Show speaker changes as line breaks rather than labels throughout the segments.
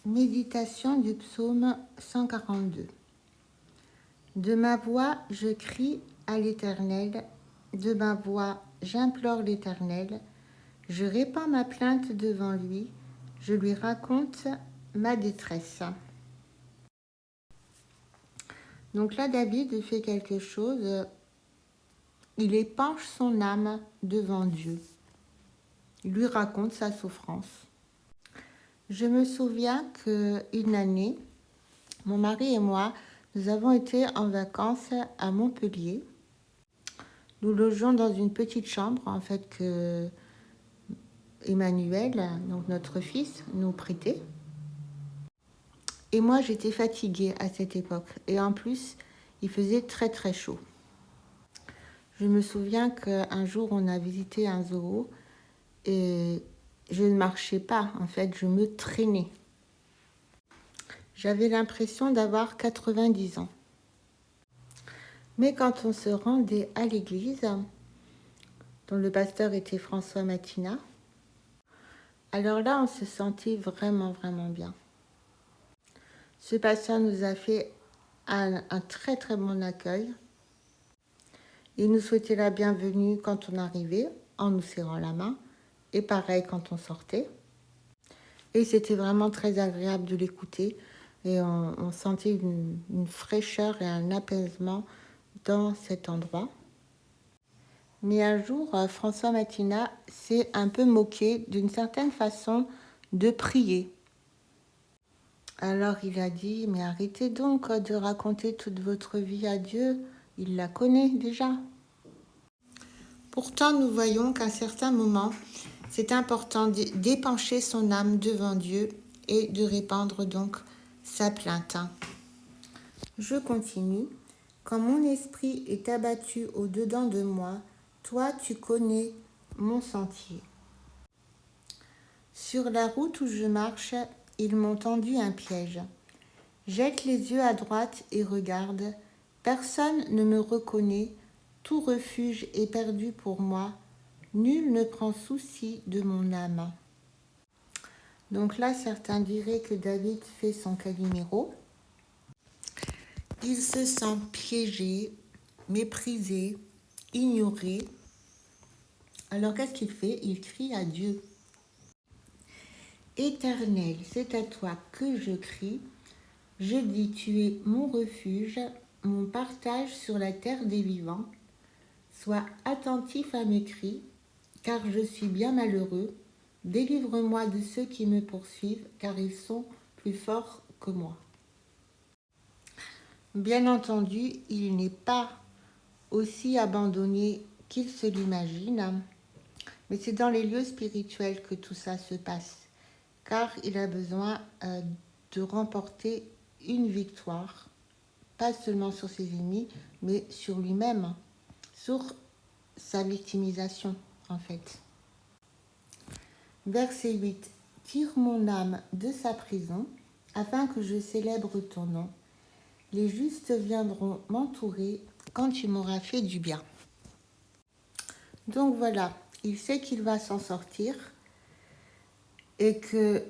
Méditation du psaume 142. De ma voix, je crie à l'Éternel, de ma voix, j'implore l'Éternel, je répands ma plainte devant lui, je lui raconte ma détresse. Donc là, David fait quelque chose, il épanche son âme devant Dieu. Il lui raconte sa souffrance. Je me souviens qu'une année, mon mari et moi, nous avons été en vacances à Montpellier. Nous logeons dans une petite chambre, en fait, que Emmanuel, donc notre fils, nous prêtait. Et moi, j'étais fatiguée à cette époque. Et en plus, il faisait très très chaud. Je me souviens qu'un jour, on a visité un zoo et je ne marchais pas, en fait, je me traînais. J'avais l'impression d'avoir 90 ans. Mais quand on se rendait à l'église, dont le pasteur était François Matina, alors là, on se sentait vraiment, vraiment bien. Ce pasteur nous a fait un très, très bon accueil. Il nous souhaitait la bienvenue quand on arrivait, en nous serrant la main, et pareil quand on sortait. Et c'était vraiment très agréable de l'écouter, et on sentait une fraîcheur et un apaisement dans cet endroit. Mais un jour, François Matina s'est un peu moqué d'une certaine façon de prier. Alors il a dit, mais arrêtez donc de raconter toute votre vie à Dieu, il la connaît déjà. Pourtant, nous voyons qu'à certains moments, c'est important d'épancher son âme devant Dieu et de répandre donc sa plainte. Je continue. Quand mon esprit est abattu au-dedans de moi, toi, tu connais mon sentier. Sur la route où je marche, ils m'ont tendu un piège. Jette les yeux à droite et regarde. Personne ne me reconnaît. Tout refuge est perdu pour moi. Nul ne prend souci de mon âme. Donc là, certains diraient que David fait son Calimero. Il se sent piégé, méprisé, ignoré. Alors qu'est-ce qu'il fait? Il crie à Dieu. Éternel, c'est à toi que je crie. Je dis, tu es mon refuge, mon partage sur la terre des vivants. Sois attentif à mes cris, car je suis bien malheureux. Délivre-moi de ceux qui me poursuivent, car ils sont plus forts que moi. Bien entendu, il n'est pas aussi abandonné qu'il se l'imagine, mais c'est dans les lieux spirituels que tout ça se passe, car il a besoin de remporter une victoire, pas seulement sur ses ennemis, mais sur lui-même, sur sa victimisation, en fait. Verset 8. Tire mon âme de sa prison, afin que je célèbre ton nom. Les justes viendront m'entourer quand tu m'auras fait du bien. Donc voilà, il sait qu'il va s'en sortir et que,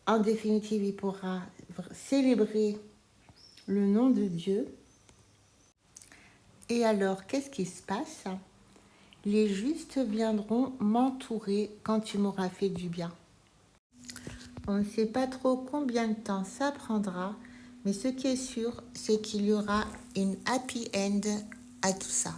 en définitive, il pourra célébrer le nom de Dieu. Et alors, qu'est-ce qui se passe? Les justes viendront m'entourer quand tu m'auras fait du bien. On ne sait pas trop combien de temps ça prendra, mais ce qui est sûr, c'est qu'il y aura une happy end à tout ça.